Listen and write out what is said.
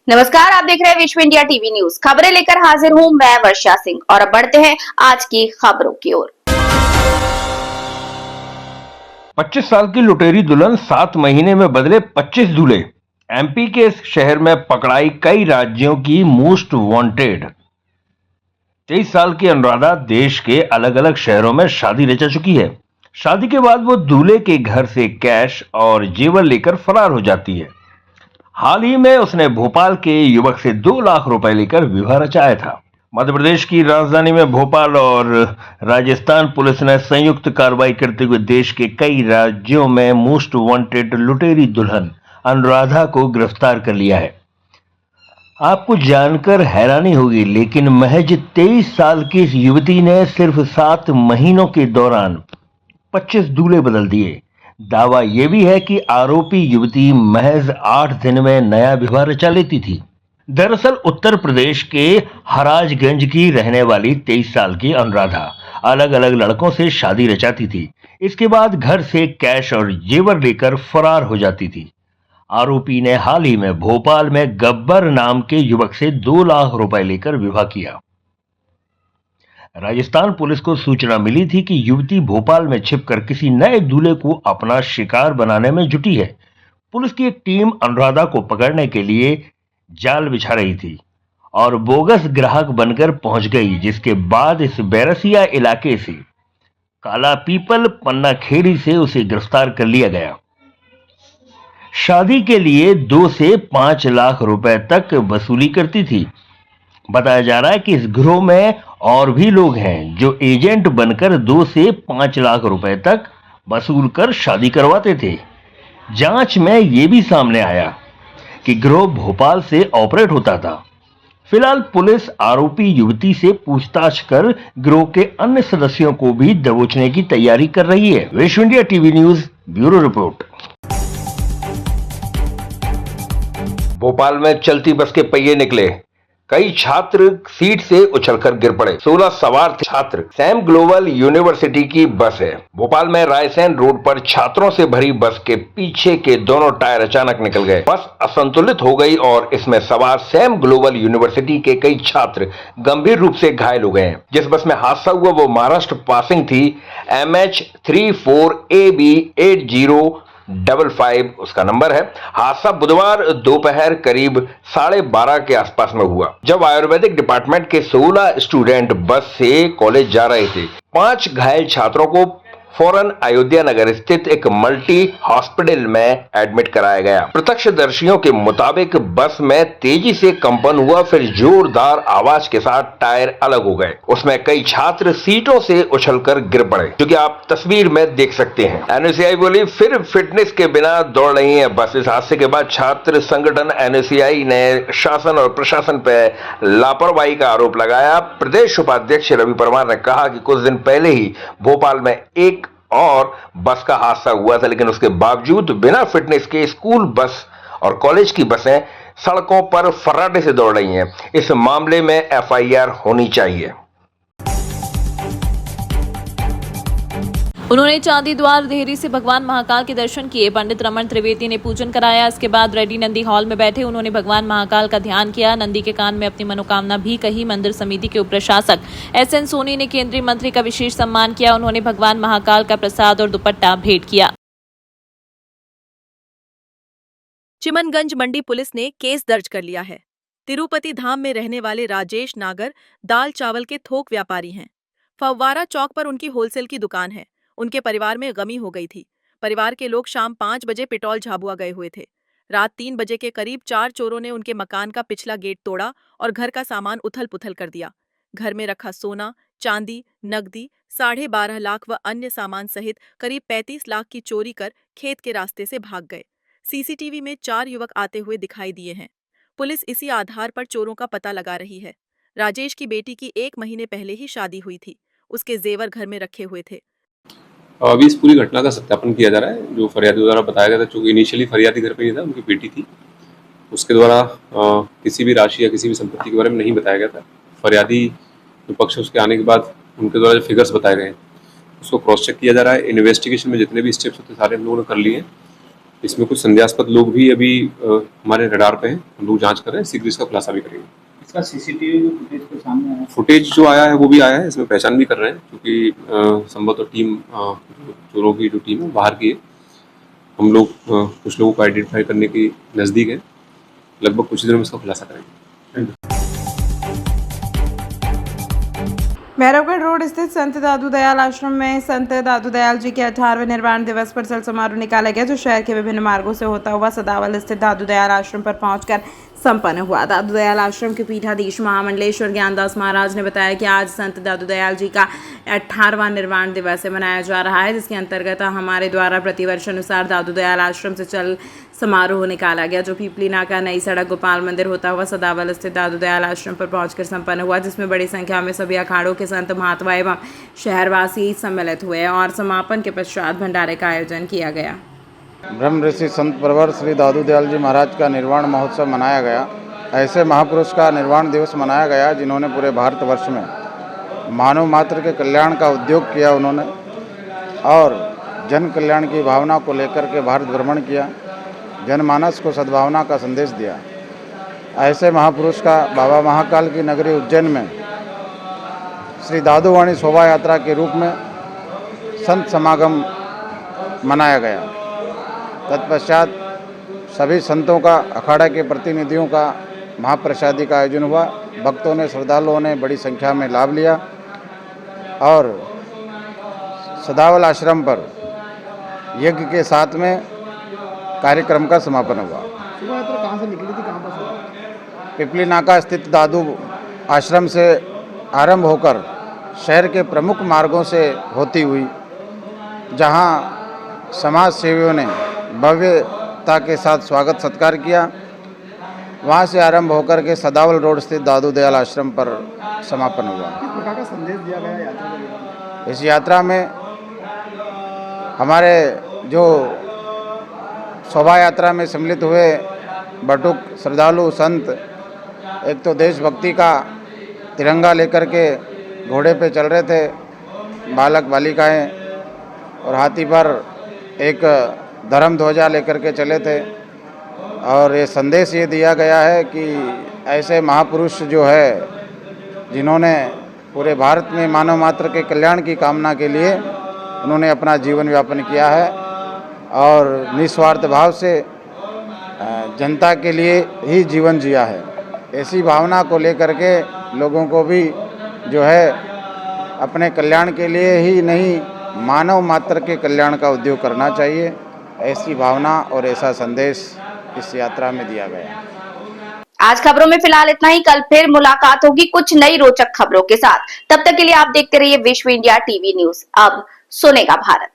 नमस्कार, आप देख रहे हैं विश्व इंडिया टीवी न्यूज। खबरें लेकर हाजिर हूं मैं वर्षा सिंह और अब बढ़ते हैं आज की खबरों की ओर। 25 साल की लुटेरी दुल्हन 7 महीने में बदले 25 दूल्हे। एमपी के इस शहर में पकड़ाई कई राज्यों की मोस्ट वांटेड। 23 साल की अनुराधा देश के अलग अलग शहरों में शादी रचा चुकी है। शादी के बाद वो दूल्हे के घर से कैश और जेवर लेकर फरार हो जाती है। हाल ही में उसने भोपाल के युवक से 2 लाख रुपए लेकर विवाह रचाया था। मध्य प्रदेश की राजधानी में भोपाल और राजस्थान पुलिस ने संयुक्त कार्रवाई करते हुए देश के कई राज्यों में मोस्ट वांटेड लुटेरी दुल्हन अनुराधा को गिरफ्तार कर लिया है। आपको जानकर हैरानी होगी, लेकिन महज 23 साल की इस युवती ने सिर्फ 7 महीनों के दौरान 25 दूल्हे बदल दिए। दावा यह भी है कि आरोपी युवती महज 8 दिन में नया विवाह रचा लेती थी। दरअसल उत्तर प्रदेश के हराजगंज की रहने वाली 23 साल की अनुराधा अलग अलग लड़कों से शादी रचाती थी। इसके बाद घर से कैश और जेवर लेकर फरार हो जाती थी। आरोपी ने हाल ही में भोपाल में गब्बर नाम के युवक से 2 लाख रुपए लेकर विवाह किया। राजस्थान पुलिस को सूचना मिली थी कि युवती भोपाल में छिपकर किसी नए दूल्हे को अपना शिकार बनाने में जुटी है। पुलिस की एक टीम अनुराधा को पकड़ने के लिए जाल बिछा रही थी और बोगस ग्राहक बनकर पहुंच गई, जिसके बाद इस बैरसिया इलाके से काला पीपल पन्ना खेड़ी से उसे गिरफ्तार कर लिया गया। शादी के लिए 2 से 5 लाख रुपए तक वसूली करती थी। बताया जा रहा है कि इस गिरोह में और भी लोग हैं जो एजेंट बनकर 2 से 5 लाख रुपए तक वसूल कर शादी करवाते थे। जांच में यह भी सामने आया कि गिरोह भोपाल से ऑपरेट होता था। फिलहाल पुलिस आरोपी युवती से पूछताछ कर गिरोह के अन्य सदस्यों को भी दबोचने की तैयारी कर रही है। विश्व India TV news bureau report. Bhopal में चलती बस के पहिए निकले, कई छात्र सीट से उछलकर गिर पड़े। 16 सवार छात्र सैम ग्लोबल यूनिवर्सिटी की बस है। भोपाल में रायसेन रोड पर छात्रों से भरी बस के पीछे के दोनों टायर अचानक निकल गए। बस असंतुलित हो गई और इसमें सवार सैम ग्लोबल यूनिवर्सिटी के कई छात्र गंभीर रूप से घायल हो गए। जिस बस में हादसा हुआ वो महाराष्ट्र पासिंग थी। MH34AB8055 उसका नंबर है। हादसा बुधवार दोपहर करीब 12:30 के आसपास में हुआ, जब आयुर्वेदिक डिपार्टमेंट के 16 स्टूडेंट बस से कॉलेज जा रहे थे। 5 घायल छात्रों को फौरन अयोध्या नगर स्थित एक मल्टी हॉस्पिटल में एडमिट कराया गया। प्रत्यक्षदर्शियों के मुताबिक बस में तेजी से कंपन हुआ, फिर जोरदार आवाज के साथ टायर अलग हो गए। उसमें कई छात्र सीटों से उछलकर गिर पड़े, जो कि आप तस्वीर में देख सकते हैं। एनएसयूआई बोली, फिर फिटनेस के बिना दौड़ रही है बस। इस हादसे के बाद छात्र संगठन एनएसयूआई ने शासन और प्रशासन पर लापरवाही का आरोप लगाया। प्रदेश उपाध्यक्ष रवि परमार ने कहा कि कुछ दिन पहले ही भोपाल में एक और बस का हादसा हुआ था, लेकिन उसके बावजूद बिना फिटनेस के स्कूल बस और कॉलेज की बसें सड़कों पर फर्राटे से दौड़ रही हैं। इस मामले में एफआईआर होनी चाहिए। उन्होंने चांदी द्वार देहरी से भगवान महाकाल के दर्शन किए। पंडित रमन त्रिवेदी ने पूजन कराया। इसके बाद रेड्डी नंदी हॉल में बैठे उन्होंने भगवान महाकाल का ध्यान किया। नंदी के कान में अपनी मनोकामना भी कही। मंदिर समिति के उपप्रशासक SN सोनी ने केंद्रीय मंत्री का विशेष सम्मान किया। उन्होंने भगवान महाकाल का प्रसाद और दुपट्टा भेंट किया। चिमनगंज मंडी पुलिस ने केस दर्ज कर लिया है। तिरुपति धाम में रहने वाले राजेश नागर दाल चावल के थोक व्यापारी हैं। फव्वारा चौक पर उनकी होलसेल की दुकान है। उनके परिवार में गमी हो गई थी। परिवार के लोग शाम 5 बजे पिटौल झाबुआ गए हुए थे। रात 3 बजे के करीब 4 चोरों ने उनके मकान का पिछला गेट तोड़ा और घर का सामान उथल पुथल कर दिया। घर में रखा सोना, चांदी, नकदी, 12.5 लाख व अन्य सामान सहित करीब 35 लाख की चोरी कर खेत के रास्ते से भाग गए। सीसीटीवी में 4 युवक आते हुए दिखाई दिए हैं। पुलिस इसी आधार पर चोरों का पता लगा रही है। राजेश की बेटी की 1 महीने पहले ही शादी हुई थी। उसके जेवर घर में रखे हुए थे। अभी इस पूरी घटना का सत्यापन किया जा रहा है। जो फरियादी द्वारा बताया गया था, चूंकि इनिशियली फरियादी घर पे नहीं था, उनकी बेटी थी, उसके द्वारा किसी भी राशि या किसी भी संपत्ति के बारे में नहीं बताया गया था। फरियादी जो पक्ष उसके आने के बाद उनके द्वारा जो फिगर्स बताए गए हैं उसको क्रॉस चेक किया जा रहा है। इन्वेस्टिगेशन में जितने भी स्टेप्स होते सारे हम लोगों ने कर लिए हैं इसमें कुछ संदेहास्पद लोग भी अभी हमारे रडार पे हैं, हम लोग जांच कर रहे हैं, शीघ्र इसका खुलासा भी करेंगे। इसका सीसीटीवी फुटेज के सामने आया है। फुटेज जो आया है वो भी आया है, इसमें पहचान भी कर रहे हैं क्योंकि संभवतः टीम चोरों की जो टीम है बाहर की है। हम लोग कुछ लोगों को आइडेंटिफाई करने के नज़दीक है, लगभग कुछ दिनों में इसका खुलासा करेंगे। भैरवगढ़ रोड स्थित संत दादू दयाल आश्रम में संत दादू दयाल जी के 18वें निर्वाण दिवस पर चल समारोह निकाला गया, जो शहर के विभिन्न मार्गों से होता हुआ सदावल स्थित दादू दयाल आश्रम पर पहुंचकर संपन्न हुआ। दादू दयाल आश्रम के पीठाधीश महामंडलेश्वर ज्ञानदास महाराज ने बताया कि आज संत दादू दयाल जी का 18वां निर्वाण दिवस मनाया जा रहा है, जिसके अंतर्गत हमारे द्वारा प्रतिवर्ष अनुसार दादू दयाल आश्रम से चल समारोह निकाला गया, जो पीपली नाका नई सड़क गोपाल मंदिर होता हुआ सदावल स्थित दादू दयाल आश्रम पर पहुंचकर संपन्न हुआ, जिसमें बड़ी संख्या में सभी अखाड़ों के संत महात्मा एवं शहरवासी सम्मिलित हुए और समापन के पश्चात भंडारे का आयोजन किया गया। ब्रह्म ऋषि संत प्रवर श्री दादू दयाल जी महाराज का निर्वाण महोत्सव मनाया गया। ऐसे महापुरुष का निर्वाण दिवस मनाया गया जिन्होंने पूरे भारतवर्ष में मानव मात्र के कल्याण का उद्योग किया उन्होंने, और जन कल्याण की भावना को लेकर के भारत भ्रमण किया, जनमानस को सद्भावना का संदेश दिया। ऐसे महापुरुष का बाबा महाकाल की नगरी उज्जैन में श्री दादूवाणी शोभा यात्रा के रूप में संत समागम मनाया गया। तत्पश्चात सभी संतों का, अखाड़ा के प्रतिनिधियों का महाप्रसादी का आयोजन हुआ। भक्तों ने, श्रद्धालुओं ने बड़ी संख्या में लाभ लिया और सदावल आश्रम पर यज्ञ के साथ में कार्यक्रम का समापन हुआ। शोभा यात्रा कहाँ से निकली थी, कहाँ पर शुरू? पिपली नाका स्थित दादू आश्रम से आरंभ होकर शहर के प्रमुख मार्गों से होती हुई, जहां समाज सेवियों ने भव्यता के साथ स्वागत सत्कार किया, वहां से आरंभ होकर के सदावल रोड स्थित दादू दयाल आश्रम पर समापन हुआ। किस प्रकार का संदेश दिया गया यात्रा के दौरान? इस यात्रा में हमारे जो शोभा यात्रा में सम्मिलित हुए बटुक श्रद्धालु संत, एक तो देशभक्ति का तिरंगा लेकर के घोड़े पे चल रहे थे, बालक बालिकाएं, और हाथी पर एक धर्म ध्वजा लेकर के चले थे। और ये संदेश ये दिया गया है कि ऐसे महापुरुष जो है जिन्होंने पूरे भारत में मानव मात्र के कल्याण की कामना के लिए उन्होंने अपना जीवन यापन किया है और निस्वार्थ भाव से जनता के लिए ही जीवन जिया है। ऐसी भावना को लेकर के लोगों को भी जो है अपने कल्याण के लिए ही नहीं, मानव मात्र के कल्याण का उद्योग करना चाहिए। ऐसी भावना और ऐसा संदेश इस यात्रा में दिया गया। आज खबरों में फिलहाल इतना ही। कल फिर मुलाकात होगी कुछ नई रोचक खबरों के साथ। तब तक के लिए आप देखते रहिए विश्व इंडिया टीवी न्यूज। अब सुनेगा भारत।